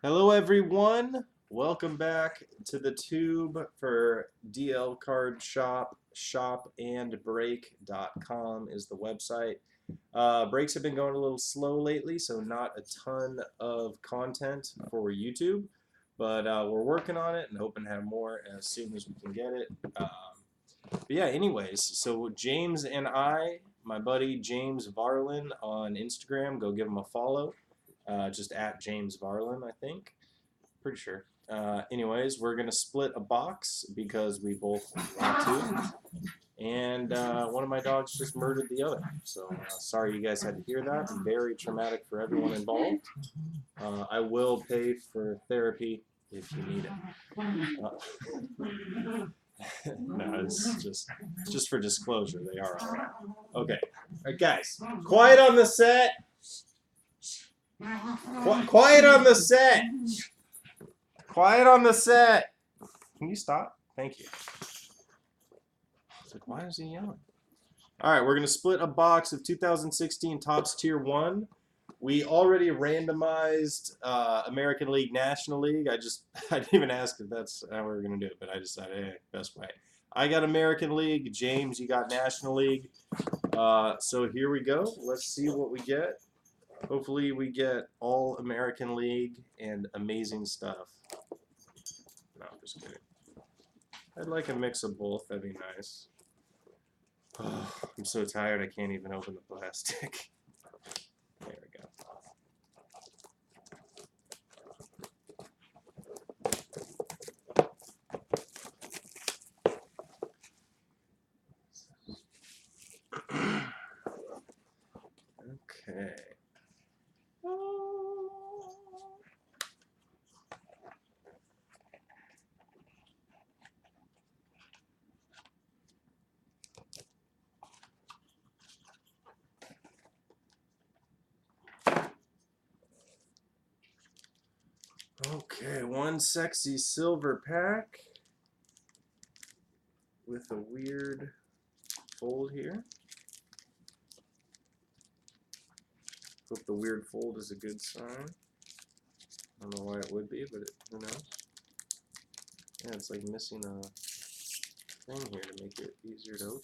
Hello everyone, welcome back to the tube for D&L Card Shop. Shopandbreak.com is the website. Breaks have been going a little slow lately, so not a ton of content for YouTube, but we're working on it and hoping to have more as soon as we can get it. But yeah, anyways, so James and I, my buddy James Varlin on Instagram, go give him a follow. Just at James Varlin, I think. Pretty sure. Anyways, we're going to split a box because we both want to. And one of my dogs just murdered the other. So sorry you guys had to hear that. Very traumatic for everyone involved. I will pay for therapy if you need it. No, it's just for disclosure. They are all right. Okay. All right, guys. Quiet on the set. Quiet on the set. Quiet on the set. Can you stop? Thank you. It's like, why is he yelling? All right, we're going to split a box of 2016 Topps Tier 1. We already randomized American League, National League. I didn't even ask if that's how we were going to do it, but I decided, hey, best way. I got American League. James, you got National League. So here we go. Let's see what we get. Hopefully we get all American League and amazing stuff. No, I'm just kidding. I'd like a mix of both. That'd be nice. Oh, I'm so tired I can't even open the plastic. There we go. Okay. Okay, one sexy silver pack with a weird fold here. Hope the weird fold is a good sign. I don't know why it would be, but who knows? Yeah, it's like missing a thing here to make it easier to open.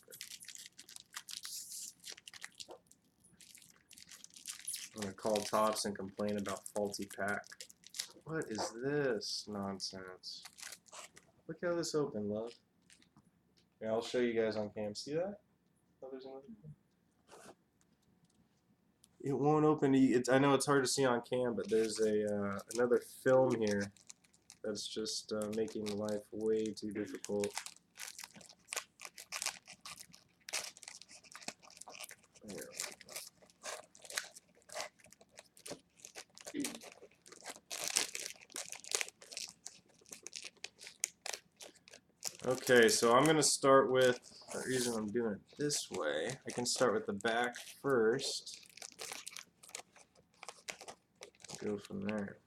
I'm going to call Topps and complain about faulty pack. What is this nonsense? Look how this opened, love. Yeah, I'll show you guys on cam. See that? Oh, there's another one. It won't open. I know it's hard to see on cam, but there's another film here that's just making life way too difficult. There. Okay, so I'm going to start with, the reason I'm doing it this way, I can start with the back first. Go from there.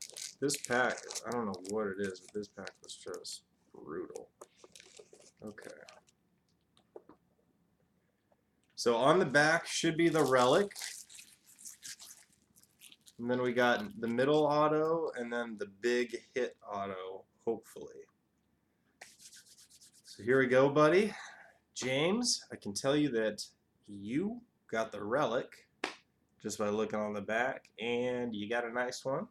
This pack, I don't know what it is, but this pack was just brutal. Okay. So on the back should be the relic. And then we got the middle auto and then the big hit auto, hopefully. So here we go, buddy. James, I can tell you that you got the relic just by looking on the back, and you got a nice one.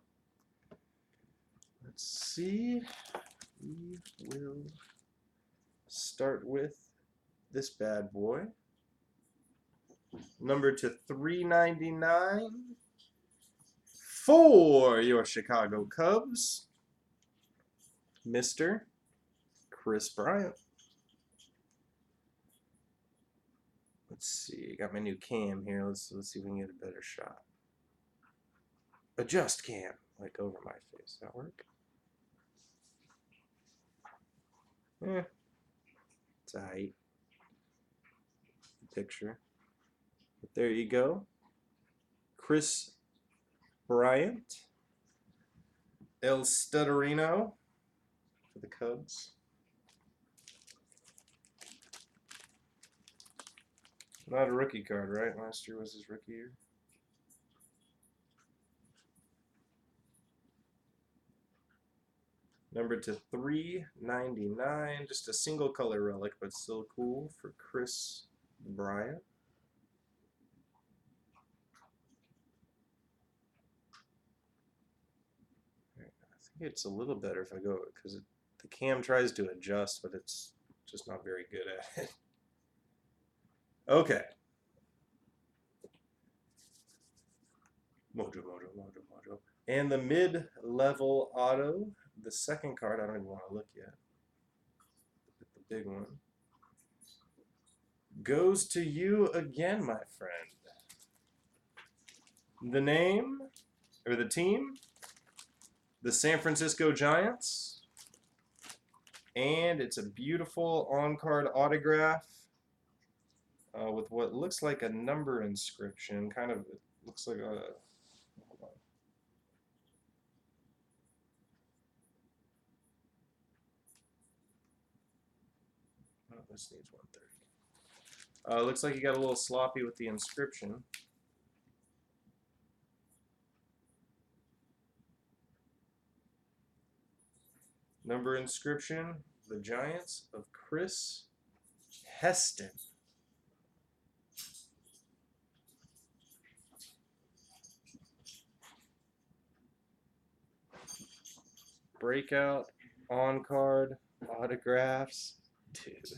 Let's see. We will start with this bad boy. Number to 399 for your Chicago Cubs, Mr. Kris Bryant. Let's see, got my new cam here. Let's see if we can get a better shot. Adjust cam, like over my face. Does that work? It's a height picture. But there you go. Kris Bryant, El Stutterino for the Cubs. Not a rookie card, right? Last year was his rookie year. Numbered to 399. Just a single color relic, but still cool for Chris Bryant. I think it's a little better if I go, because the cam tries to adjust, but it's just not very good at it. Okay. Mojo, Mojo, Mojo, Mojo. And the mid-level auto, the second card, I don't even want to look yet. The big one. Goes to you again, my friend. The name, or the team, the San Francisco Giants. And it's a beautiful on-card autograph with what looks like a number inscription. Kind of, it looks like a... Hold on. Oh, this needs 130. Looks like you got a little sloppy with the inscription. Number inscription, the Giants of Chris Heston. Breakout on-card autographs. Dude.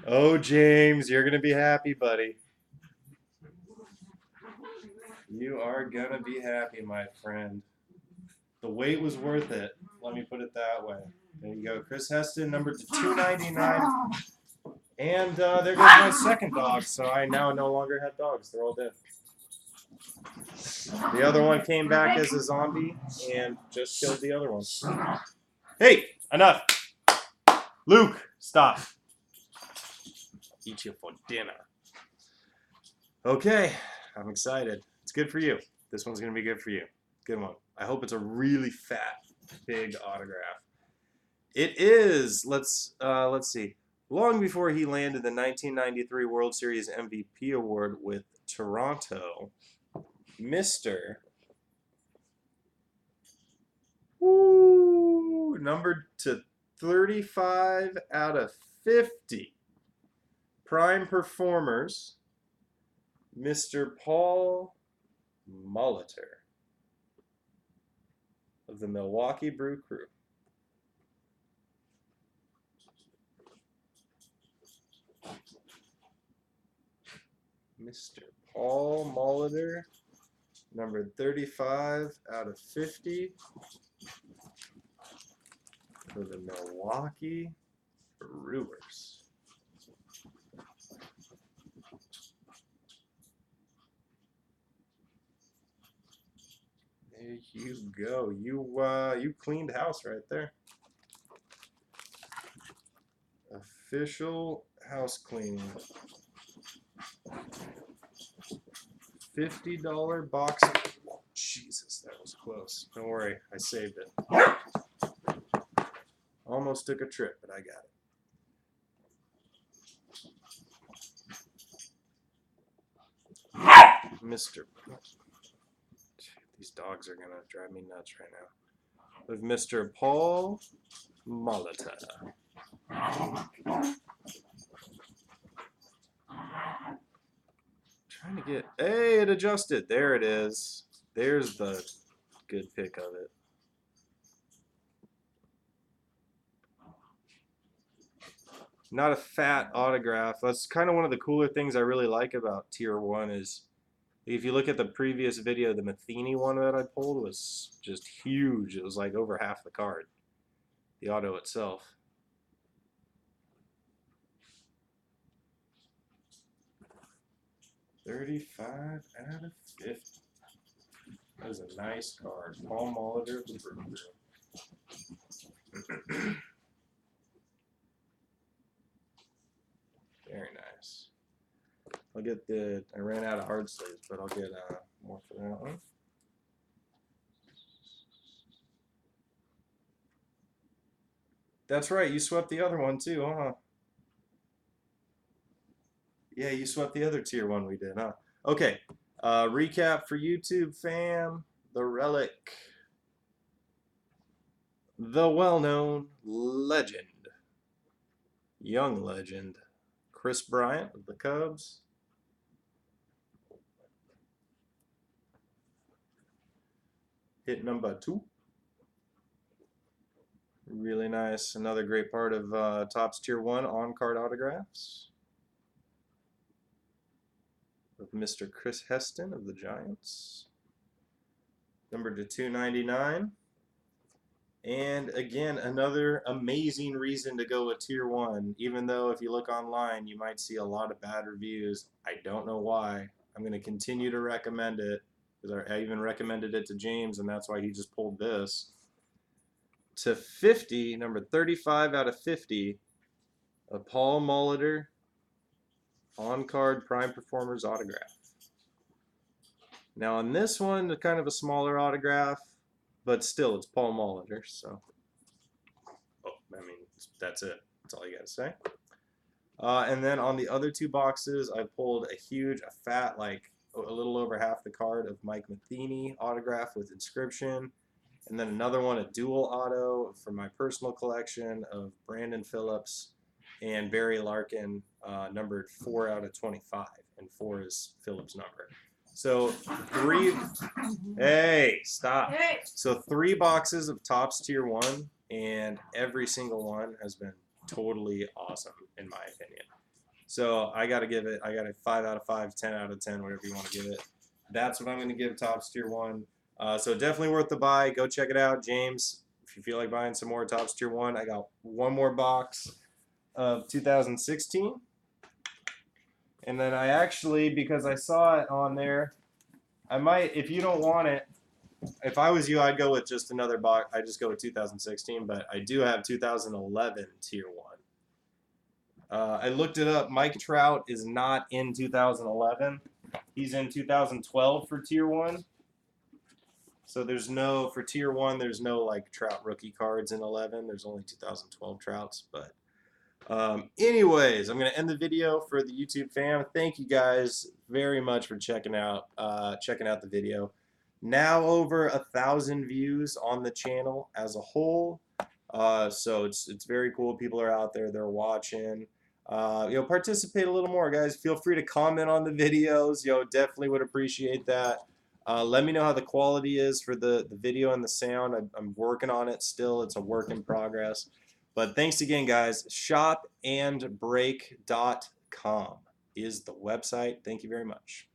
Oh, James, you're going to be happy, buddy. You are going to be happy, my friend. The wait was worth it. Let me put it that way. There you go. Chris Heston, numbered to 299. And there goes my second dog. So I now no longer have dogs. They're all dead. The other one came back as a zombie and just killed the other one. Hey, enough. Luke, stop. I'll eat you for dinner. Okay, I'm excited. It's good for you. This one's going to be good for you. Good one. I hope it's a really fat, big autograph. It is. Let's see. Long before he landed the 1993 World Series MVP award with Toronto, Mr. Woo, numbered to 35 out of 50. Prime Performers, Mr. Paul Molitor of the Milwaukee Brew Crew. Mr. Paul Molitor, numbered 35 out of 50 for the Milwaukee Brewers. There you go. You cleaned house right there. Official house cleaning. $50 box. Oh, Jesus, that was close. Don't worry, I saved it. Almost took a trip, but I got it. Mr. These dogs are going to drive me nuts right now. With Mr. Paul Molitor. Trying to get... Hey, it adjusted. There it is. There's the good pick of it. Not a fat autograph. That's kind of one of the cooler things I really like about Tier 1 is if you look at the previous video, the Matheny one that I pulled was just huge. It was like over half the card, the auto itself. $35 out of 50. That was a nice card. Paul Molitor of the Brew Crew. Very nice. I'll get the, I ran out of hard sleeves, but I'll get more for that one. That's right, you swept the other one too, huh? Yeah, you swept the other Tier 1 we did, huh? Okay, recap for YouTube fam. The Relic. the well-known legend, young legend, Chris Bryant of the Cubs. Hit number 2. Really nice. Another great part of Topps Tier 1 on-card autographs of Mr. Chris Heston of the Giants. Numbered to 299. And again, another amazing reason to go with Tier 1. Even though if you look online, you might see a lot of bad reviews. I don't know why. I'm going to continue to recommend it, because I even recommended it to James, and that's why he just pulled this. To 50, number 35 out of 50, a Paul Molitor on-card Prime Performers autograph. Now on this one, kind of a smaller autograph, but still it's Paul Molitor, so I mean, that's it. That's all you gotta say. And then on the other 2 boxes, I pulled a fat, like a little over half the card of Mike Matheny autograph with inscription. And then another one, a dual auto from my personal collection of Brandon Phillips and Barry Larkin, numbered 4 out of 25, and 4 is Phillips' number. So 3, hey, stop. Hey. So 3 boxes of Topps Tier 1, and every single one has been totally awesome, in my opinion. So I got a 5 out of 5, 10 out of 10, whatever you want to give it. That's what I'm going to give Topps Tier 1. So definitely worth the buy. Go check it out, James. If you feel like buying some more Topps Tier 1, I got one more box of 2016. And then I actually, because I saw it on there, I might, if you don't want it, if I was you, I'd go with just another box. I'd just go with 2016, but I do have 2011 Tier 1. I looked it up. Mike Trout is not in 2011. He's in 2012 for Tier 1. So there's no, for Tier 1, there's no like Trout rookie cards in 11. There's only 2012 Trouts. But anyways, I'm going to end the video for the YouTube fam. Thank you guys very much for checking out the video. Now over 1,000 views on the channel as a whole. So it's very cool. People are out there, they're watching. Participate a little more, guys. Feel free to comment on the videos. Definitely would appreciate that. Let me know how the quality is for the video and the sound. I'm working on it still. It's a work in progress. But thanks again, guys. Shopandbreak.com is the website. Thank you very much.